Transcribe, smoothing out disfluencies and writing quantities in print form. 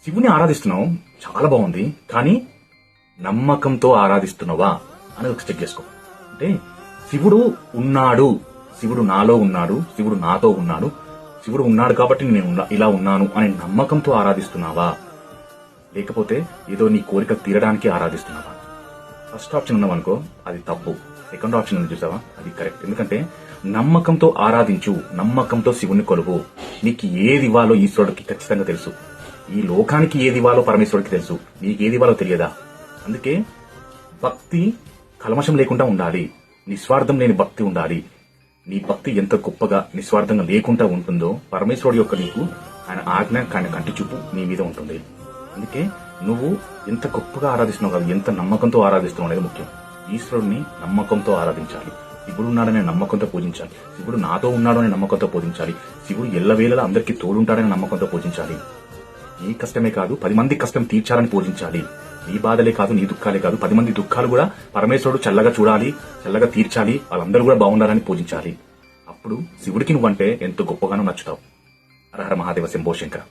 శివుని ఆరాధిస్తున్నావు, చాలా బాగుంది. కానీ నమ్మకంతో ఆరాధిస్తున్నావా అని ఒక చెక్ చేసుకో. అంటే శివుడు ఉన్నాడు, శివుడు నాలో ఉన్నాడు, శివుడు నాతో ఉన్నాడు, శివుడు ఉన్నాడు కాబట్టి నేను ఇలా ఉన్నాను అనే నమ్మకంతో ఆరాధిస్తున్నావా, లేకపోతే ఏదో నీ కోరిక తీరడానికి ఆరాధిస్తున్నావా? ఫస్ట్ ఆప్షన్ ఉన్నావనుకో, అది తప్పు. సెకండ్ ఆప్షన్ ఉంది చూసావా, అది కరెక్ట్. ఎందుకంటే నమ్మకంతో ఆరాధించు, నమ్మకంతో శివుని కొలువు. నీకు ఏది ఇవ్వాలో ఈశ్వరుడికి ఖచ్చితంగా తెలుసు. ఈ లోకానికి ఏది ఇవ్వాలో పరమేశ్వరుడికి తెలుసు. నీకు ఏది ఇవ్వాలో తెలియదా? అందుకే భక్తి కల్మషం లేకుండా ఉండాలి, నిస్వార్థం లేని భక్తి ఉండాలి. నీ భక్తి ఎంత గొప్పగా నిస్వార్థంగా లేకుండా ఉంటుందో పరమేశ్వరుడు యొక్క నీకు ఆయన ఆజ్ఞ, ఆయన కంటి చూపు నీ మీద ఉంటుంది. అందుకే నువ్వు ఎంత గొప్పగా ఆరాధిస్తున్నావు కాదు, ఎంత నమ్మకంతో ఆరాధిస్తున్నావు అనేది ముఖ్యం. ఈశ్వరుడిని నమ్మకంతో ఆరాధించాలి. శివుడు ఉన్నాడనే నమ్మకంతో పూజించాలి. శివుడు నాతో ఉన్నాడు అనే నమ్మకంతో పూజించాలి. శివుడు ఎల్లవేళలా అందరికీ తోడుంటాడనే నమ్మకంతో పూజించాలి. నీ కష్టమే కాదు 10 మంది కష్టం తీర్చాలని పూజించాలి. నీ బాధలే కాదు, నీ దుఃఖాలే కాదు, 10 మంది దుఃఖాలు కూడా పరమేశ్వరుడు చల్లగా చూడాలి, చల్లగా తీర్చాలి, వాళ్ళందరూ కూడా బాగుండాలని పూజించాలి. అప్పుడు శివుడికి నువ్వంటే ఎంతో గొప్పగానో నచ్చుతావు. హర హర మహాదేవ శంభో శంకర.